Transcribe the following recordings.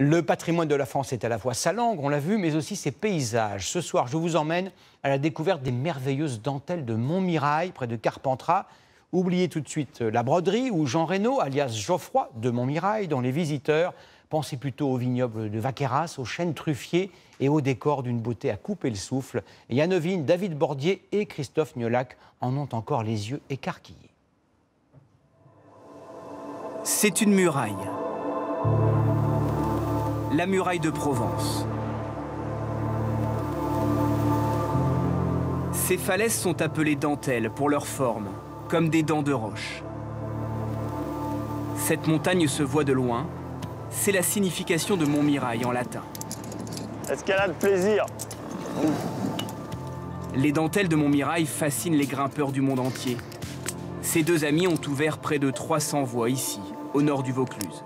Le patrimoine de la France est à la fois sa langue, on l'a vu, mais aussi ses paysages. Ce soir, je vous emmène à la découverte des merveilleuses dentelles de Montmirail, près de Carpentras. Oubliez tout de suite la broderie ou Jean Reynaud, alias Geoffroy de Montmirail, dont les visiteurs pensez plutôt au vignoble de Vaqueras, aux chênes truffiers et au décor d'une beauté à couper le souffle. Yann Ovine, David Bordier et Christophe Niolac en ont encore les yeux écarquillés. C'est une muraille. La muraille de Provence. Ces falaises sont appelées dentelles pour leur forme, comme des dents de roche. Cette montagne se voit de loin. C'est la signification de Montmirail en latin. Escalade plaisir. Les dentelles de Montmirail fascinent les grimpeurs du monde entier. Ces deux amis ont ouvert près de 300 voies ici, au nord du Vaucluse.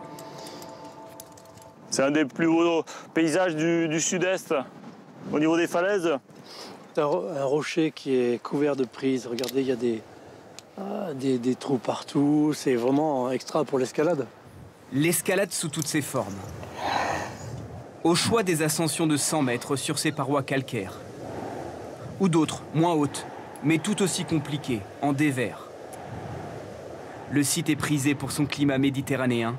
C'est un des plus beaux paysages du sud-est, au niveau des falaises. C'est un rocher qui est couvert de prises. Regardez, il y a des trous partout. C'est vraiment extra pour l'escalade. L'escalade sous toutes ses formes. Au choix des ascensions de 100 mètres sur ces parois calcaires. Ou d'autres, moins hautes, mais tout aussi compliquées, en dévers. Le site est prisé pour son climat méditerranéen.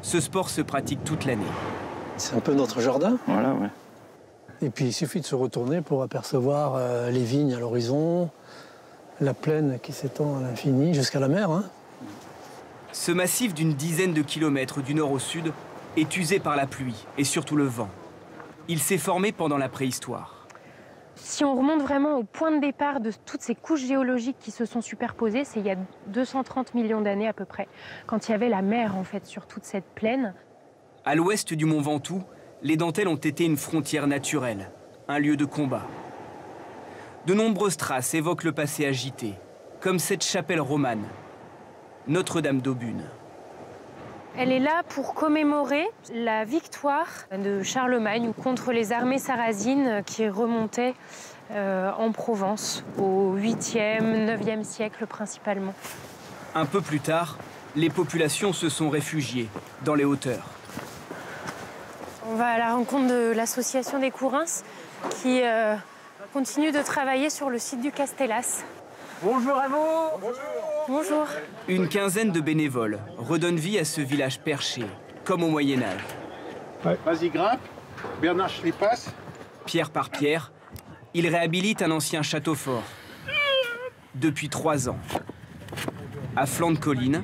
Ce sport se pratique toute l'année. C'est un peu notre jardin. Voilà, ouais. Et puis il suffit de se retourner pour apercevoir les vignes à l'horizon, la plaine qui s'étend à l'infini jusqu'à la mer. Ce massif d'une dizaine de kilomètres du nord au sud est usé par la pluie et surtout le vent. Il s'est formé pendant la préhistoire. Si on remonte vraiment au point de départ de toutes ces couches géologiques qui se sont superposées, c'est il y a 230 millions d'années à peu près, quand il y avait la mer en fait sur toute cette plaine. À l'ouest du mont Ventoux, les dentelles ont été une frontière naturelle, un lieu de combat. De nombreuses traces évoquent le passé agité, comme cette chapelle romane, Notre-Dame d'Aubune. Elle est là pour commémorer la victoire de Charlemagne contre les armées sarrasines qui remontaient en Provence au 8e, 9e siècle principalement. Un peu plus tard, les populations se sont réfugiées dans les hauteurs. On va à la rencontre de l'association des Courins qui continue de travailler sur le site du Castellas. Bonjour à vous. Bonjour. Bonjour. Une quinzaine de bénévoles redonnent vie à ce village perché, comme au Moyen-Âge. Ouais. Vas-y, grimpe. Bernard, je les passe. Pierre par pierre, ils réhabilitent un ancien château fort. Depuis 3 ans. À flanc de colline,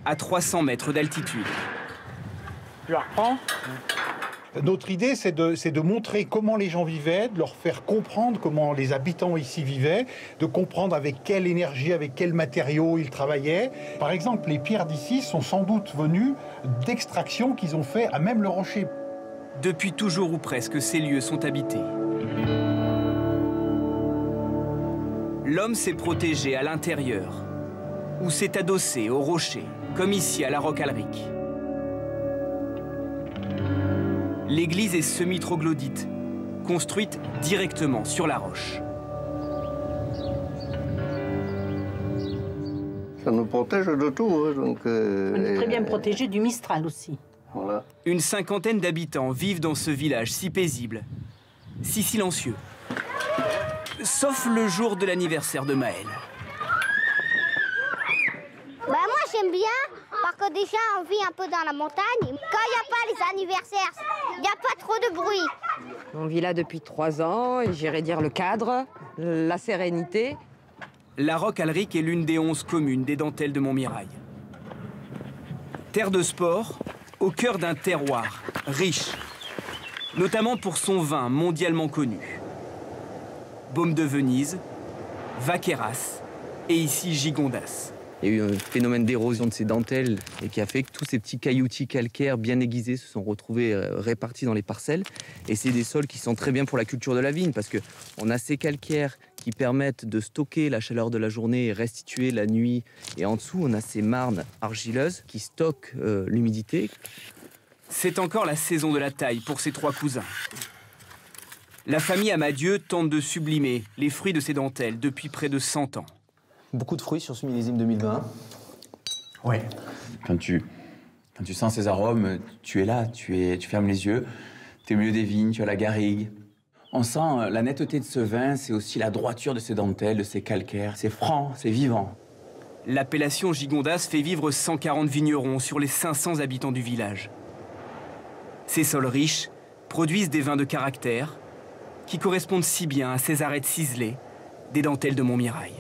à 300 mètres d'altitude. Tu la reprends ? Notre idée, c'est de montrer comment les gens vivaient, de leur faire comprendre comment les habitants ici vivaient, de comprendre avec quelle énergie, avec quels matériaux ils travaillaient. Par exemple, les pierres d'ici sont sans doute venues d'extractions qu'ils ont fait à même le rocher. Depuis toujours ou presque, ces lieux sont habités. L'homme s'est protégé à l'intérieur, ou s'est adossé au rocher, comme ici à la Roque-Alric. L'église est semi-troglodyte, construite directement sur la roche. Ça nous protège de tout. Donc, on est très bien protégé du Mistral aussi. Voilà. Une cinquantaine d'habitants vivent dans ce village si paisible, si silencieux. Sauf le jour de l'anniversaire de Maël. Moi j'aime bien, parce que déjà on vit un peu dans la montagne. Quand il n'y a pas les anniversaires, il n'y a pas trop de bruit. On vit là depuis 3 ans, et j'irais dire le cadre, la sérénité. La Roque-Alric est l'une des 11 communes des dentelles de Montmirail. Terre de sport, au cœur d'un terroir riche, notamment pour son vin mondialement connu. Baume de Venise, Vaqueras et ici Gigondas. Il y a eu un phénomène d'érosion de ces dentelles et qui a fait que tous ces petits cailloutis calcaires bien aiguisés se sont retrouvés répartis dans les parcelles. Et c'est des sols qui sont très bien pour la culture de la vigne parce qu'on a ces calcaires qui permettent de stocker la chaleur de la journée et restituer la nuit. Et en dessous, on a ces marnes argileuses qui stockent l'humidité. C'est encore la saison de la taille pour ces 3 cousins. La famille Amadieu tente de sublimer les fruits de ces dentelles depuis près de 100 ans. Beaucoup de fruits sur ce millésime 2020. Ouais. Quand tu Quand tu sens ces arômes, tu es là, tu fermes les yeux, tu es au milieu des vignes, tu as la garrigue. On sent la netteté de ce vin, c'est aussi la droiture de ces dentelles, de ces calcaires. C'est franc, c'est vivant. L'appellation Gigondas fait vivre 140 vignerons sur les 500 habitants du village. Ces sols riches produisent des vins de caractère qui correspondent si bien à ces arêtes ciselées des dentelles de Montmirail.